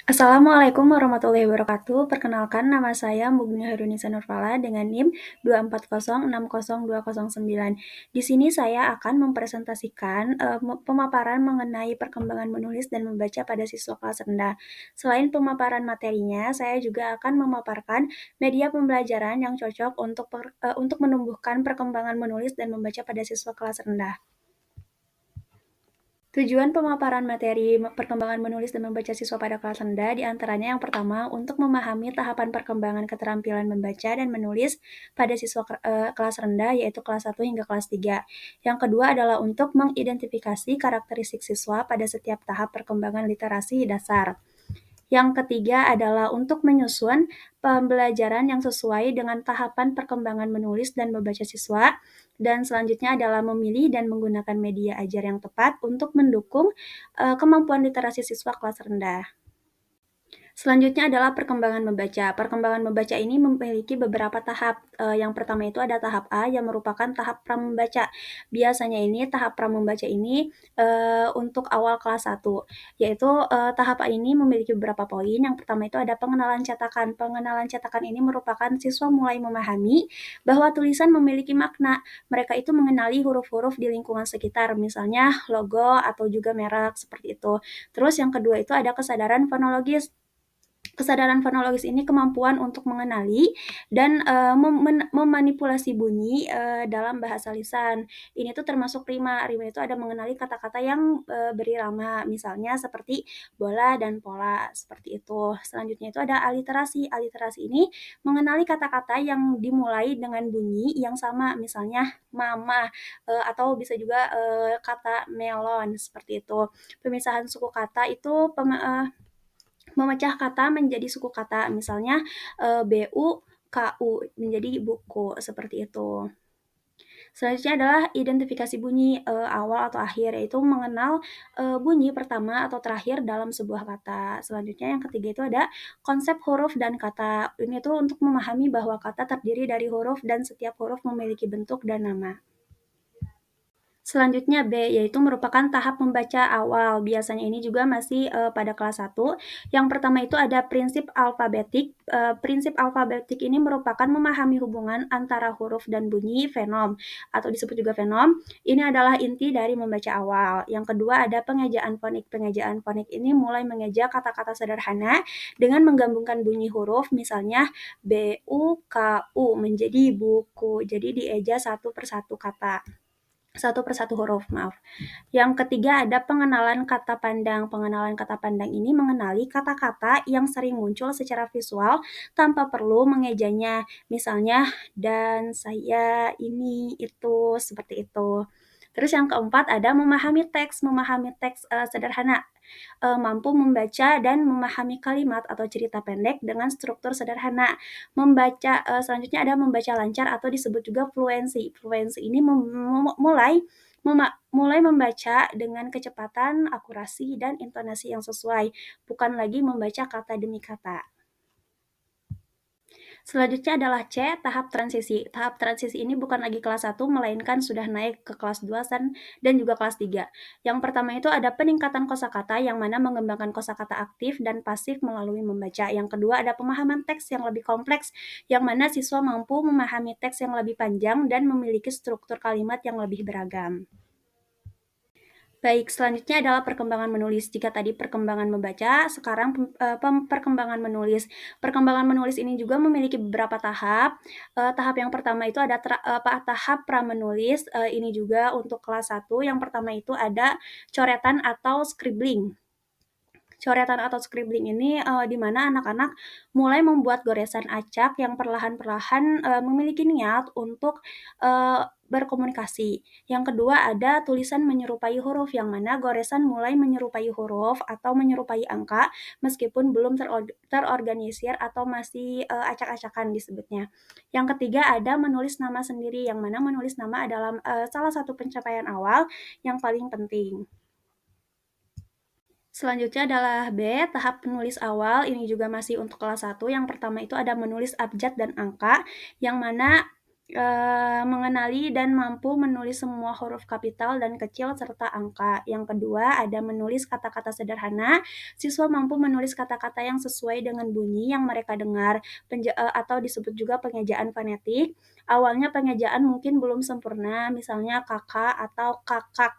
Assalamualaikum warahmatullahi wabarakatuh. Perkenalkan nama saya Mugni Hairunisa Nurfala dengan NIM 240600209. Di sini saya akan mempresentasikan pemaparan mengenai perkembangan menulis dan membaca pada siswa kelas rendah. Selain pemaparan materinya, saya juga akan memaparkan media pembelajaran yang cocok untuk menumbuhkan perkembangan menulis dan membaca pada siswa kelas rendah. Tujuan pemaparan materi perkembangan menulis dan membaca siswa pada kelas rendah diantaranya yang pertama untuk memahami tahapan perkembangan keterampilan membaca dan menulis pada siswa kelas rendah yaitu kelas 1 hingga kelas 3. Yang kedua adalah untuk mengidentifikasi karakteristik siswa pada setiap tahap perkembangan literasi dasar. Yang ketiga adalah untuk menyusun pembelajaran yang sesuai dengan tahapan perkembangan menulis dan membaca siswa. Dan selanjutnya adalah memilih dan menggunakan media ajar yang tepat untuk mendukung kemampuan literasi siswa kelas rendah. Selanjutnya adalah perkembangan membaca. Perkembangan membaca ini memiliki beberapa tahap. Yang pertama itu ada tahap A yang merupakan tahap pramembaca. Biasanya ini tahap pramembaca ini untuk awal kelas 1, yaitu tahap A ini memiliki beberapa poin. Yang pertama itu ada pengenalan cetakan. Pengenalan cetakan ini merupakan siswa mulai memahami bahwa tulisan memiliki makna. Mereka itu mengenali huruf-huruf di lingkungan sekitar, misalnya logo atau juga merek seperti itu. Terus yang kedua itu ada kesadaran fonologis. Kesadaran fonologis ini kemampuan untuk mengenali dan memanipulasi bunyi dalam bahasa lisan. Ini tuh termasuk rima. Rima itu ada mengenali kata-kata yang berirama, misalnya seperti bola dan pola, seperti itu. Selanjutnya itu ada aliterasi. Aliterasi ini mengenali kata-kata yang dimulai dengan bunyi yang sama, misalnya mama atau bisa juga kata melon, seperti itu. Pemisahan suku kata itu memecah kata menjadi suku kata, misalnya BU, KU menjadi buku, seperti itu. Selanjutnya adalah identifikasi bunyi awal atau akhir, yaitu mengenal bunyi pertama atau terakhir dalam sebuah kata. Selanjutnya yang ketiga itu ada konsep huruf dan kata. Ini tuh untuk memahami bahwa kata terdiri dari huruf dan setiap huruf memiliki bentuk dan nama. Selanjutnya B, yaitu merupakan tahap membaca awal. Biasanya ini juga masih pada kelas 1. Yang pertama itu ada prinsip alfabetik. Prinsip alfabetik ini merupakan memahami hubungan antara huruf dan bunyi fenom, atau disebut juga fenom. Ini adalah inti dari membaca awal. Yang kedua ada pengejaan fonik. Pengejaan fonik ini mulai mengeja kata-kata sederhana dengan menggabungkan bunyi huruf, misalnya B, U, K, U menjadi buku. Jadi dieja satu persatu kata. Satu persatu huruf, maaf. Yang ketiga ada pengenalan kata pandang. Pengenalan kata pandang ini mengenali kata-kata yang sering muncul secara visual tanpa perlu mengejanya. Misalnya, dan, saya, ini, itu, seperti itu. Terus yang keempat ada memahami teks. Memahami teks sederhana. Mampu membaca dan memahami kalimat atau cerita pendek dengan struktur sederhana. Selanjutnya ada membaca lancar atau disebut juga fluensi. Fluensi ini mulai membaca dengan kecepatan, akurasi, dan intonasi yang sesuai, bukan lagi membaca kata demi kata. Selanjutnya adalah C, tahap transisi. Tahap transisi ini bukan lagi kelas 1, melainkan sudah naik ke kelas 2 dan juga kelas 3. Yang pertama itu ada peningkatan kosakata yang mana mengembangkan kosakata aktif dan pasif melalui membaca. Yang kedua ada pemahaman teks yang lebih kompleks, yang mana siswa mampu memahami teks yang lebih panjang dan memiliki struktur kalimat yang lebih beragam. Baik, selanjutnya adalah perkembangan menulis. Jika tadi perkembangan membaca, sekarang perkembangan menulis. Perkembangan menulis ini juga memiliki beberapa tahap. Tahap yang pertama itu ada tahap pramenulis. Ini juga untuk kelas 1. Yang pertama itu ada coretan atau scribbling. Coretan atau scribbling ini di mana anak-anak mulai membuat goresan acak yang perlahan-perlahan memiliki niat untuk berkomunikasi. Yang kedua ada tulisan menyerupai huruf, yang mana goresan mulai menyerupai huruf atau menyerupai angka meskipun belum terorganisir atau masih acak-acakan disebutnya. Yang ketiga ada menulis nama sendiri, yang mana menulis nama adalah salah satu pencapaian awal yang paling penting. Selanjutnya adalah B, tahap penulis awal. Ini juga masih untuk kelas 1. Yang pertama itu ada menulis abjad dan angka, yang mana mengenali dan mampu menulis semua huruf kapital dan kecil serta angka. Yang kedua, ada menulis kata-kata sederhana. Siswa mampu menulis kata-kata yang sesuai dengan bunyi yang mereka dengar, atau disebut juga pengejaan fonetik. Awalnya pengejaan mungkin belum sempurna, misalnya kakak atau kakak.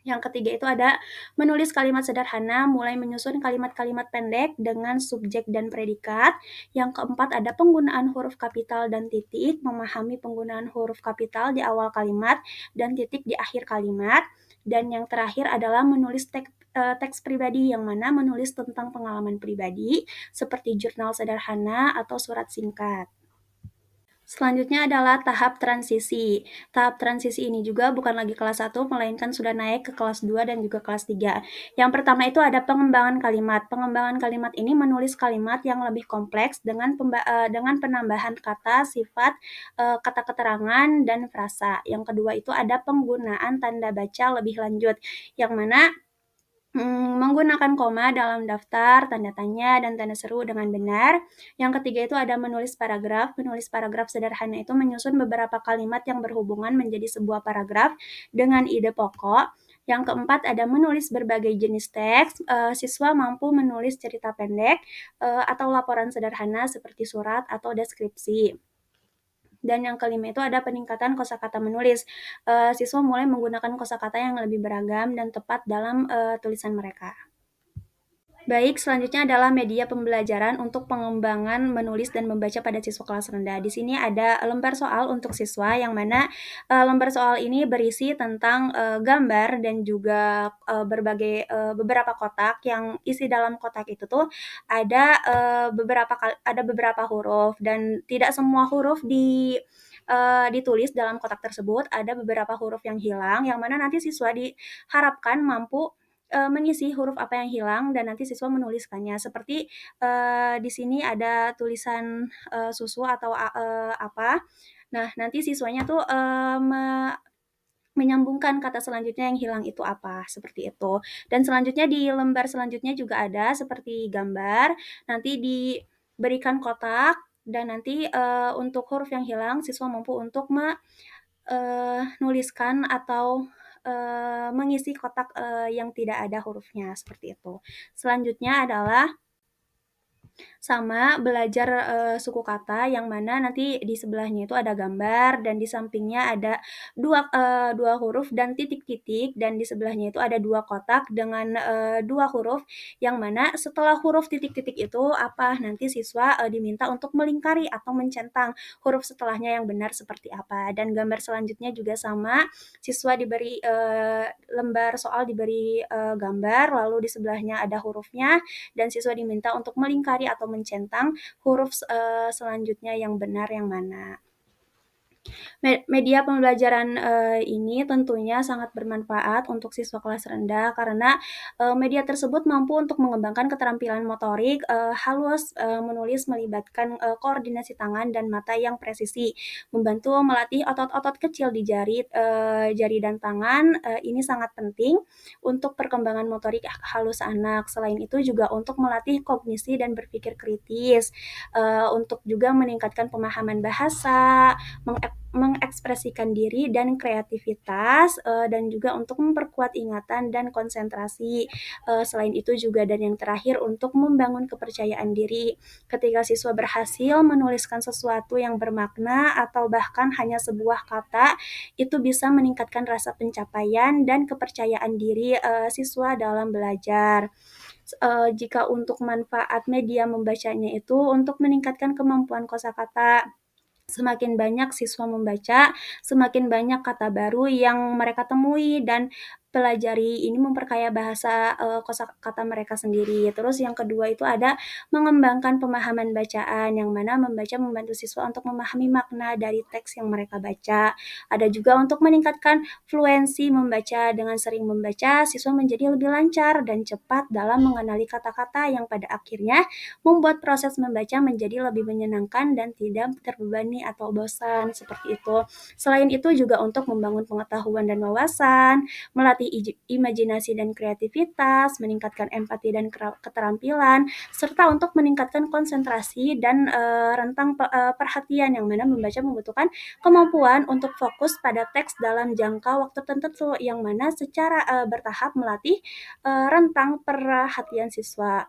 Yang ketiga itu ada menulis kalimat sederhana, mulai menyusun kalimat-kalimat pendek dengan subjek dan predikat. Yang keempat ada penggunaan huruf kapital dan titik, memahami penggunaan huruf kapital di awal kalimat dan titik di akhir kalimat. Dan yang terakhir adalah menulis teks pribadi, yang mana menulis tentang pengalaman pribadi seperti jurnal sederhana atau surat singkat. Selanjutnya adalah tahap transisi. Tahap transisi ini juga bukan lagi kelas 1, melainkan sudah naik ke kelas 2 dan juga kelas 3. Yang pertama itu ada pengembangan kalimat. Pengembangan kalimat ini menulis kalimat yang lebih kompleks dengan penambahan kata, sifat, kata keterangan, dan frasa. Yang kedua itu ada penggunaan tanda baca lebih lanjut, yang mana menggunakan koma dalam daftar, tanda tanya, dan tanda seru dengan benar. Yang ketiga itu ada menulis paragraf. Menulis paragraf sederhana itu menyusun beberapa kalimat yang berhubungan menjadi sebuah paragraf dengan ide pokok. Yang keempat ada menulis berbagai jenis teks. Siswa mampu menulis cerita pendek atau laporan sederhana seperti surat atau deskripsi. Dan yang kelima itu ada peningkatan kosakata menulis. Siswa mulai menggunakan kosakata yang lebih beragam dan tepat dalam tulisan mereka. Baik, selanjutnya adalah media pembelajaran untuk pengembangan menulis dan membaca pada siswa kelas rendah. Di sini ada lembar soal untuk siswa, yang mana lembar soal ini berisi tentang gambar dan juga beberapa kotak, yang isi dalam kotak itu tuh ada beberapa huruf, dan tidak semua huruf ditulis dalam kotak tersebut. Ada beberapa huruf yang hilang, yang mana nanti siswa diharapkan mampu mengisi huruf apa yang hilang dan nanti siswa menuliskannya. Seperti di sini ada tulisan susu atau apa. Nah, nanti siswanya tuh menyambungkan kata selanjutnya yang hilang itu apa, seperti itu. Dan selanjutnya di lembar selanjutnya juga ada seperti gambar, nanti diberikan kotak, dan nanti untuk huruf yang hilang siswa mampu untuk menuliskan atau mengisi kotak yang tidak ada hurufnya, seperti itu. Selanjutnya adalah sama belajar suku kata, yang mana nanti di sebelahnya itu ada gambar dan di sampingnya ada dua huruf dan titik-titik, dan di sebelahnya itu ada dua kotak dengan dua huruf, yang mana setelah huruf titik-titik itu apa, nanti siswa diminta untuk melingkari atau mencentang huruf setelahnya yang benar seperti apa. Dan gambar selanjutnya juga sama, siswa diberi lembar soal diberi gambar, lalu di sebelahnya ada hurufnya, dan siswa diminta untuk melingkari atau mencentang huruf selanjutnya yang benar yang mana. Media pembelajaran ini tentunya sangat bermanfaat untuk siswa kelas rendah, karena media tersebut mampu untuk mengembangkan keterampilan motorik halus, menulis melibatkan koordinasi tangan dan mata yang presisi, membantu melatih otot-otot kecil di jari dan tangan. Ini sangat penting untuk perkembangan motorik halus anak. Selain itu juga untuk melatih kognisi dan berpikir kritis, untuk juga meningkatkan pemahaman bahasa, mengekspresikan diri dan kreativitas, dan juga untuk memperkuat ingatan dan konsentrasi. Selain itu juga, dan yang terakhir, untuk membangun kepercayaan diri. Ketika siswa berhasil menuliskan sesuatu yang bermakna atau bahkan hanya sebuah kata, itu bisa meningkatkan rasa pencapaian dan kepercayaan diri siswa dalam belajar. Jika untuk manfaat media membacanya itu untuk meningkatkan kemampuan kosakata. Semakin banyak siswa membaca, semakin banyak kata baru yang mereka temui dan pelajari. Ini memperkaya bahasa kosakata mereka sendiri. Terus yang kedua itu ada mengembangkan pemahaman bacaan, yang mana membaca membantu siswa untuk memahami makna dari teks yang mereka baca. Ada juga untuk meningkatkan fluensi membaca. Dengan sering membaca, siswa menjadi lebih lancar dan cepat dalam mengenali kata-kata, yang pada akhirnya membuat proses membaca menjadi lebih menyenangkan dan tidak terbebani atau bosan, seperti itu. Selain itu juga untuk membangun pengetahuan dan wawasan, melatih melatih imajinasi dan kreativitas, meningkatkan empati dan keterampilan, serta untuk meningkatkan konsentrasi dan rentang perhatian, yang mana membaca membutuhkan kemampuan untuk fokus pada teks dalam jangka waktu tertentu, yang mana secara bertahap melatih rentang perhatian siswa.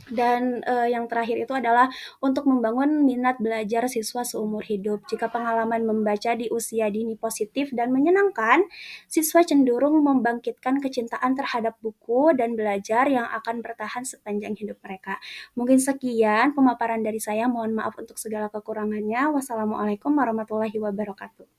Dan yang terakhir itu adalah untuk membangun minat belajar siswa seumur hidup. Jika pengalaman membaca di usia dini positif dan menyenangkan, siswa cenderung membangkitkan kecintaan terhadap buku dan belajar yang akan bertahan sepanjang hidup mereka. Mungkin sekian pemaparan dari saya. Mohon maaf untuk segala kekurangannya. Wassalamualaikum warahmatullahi wabarakatuh.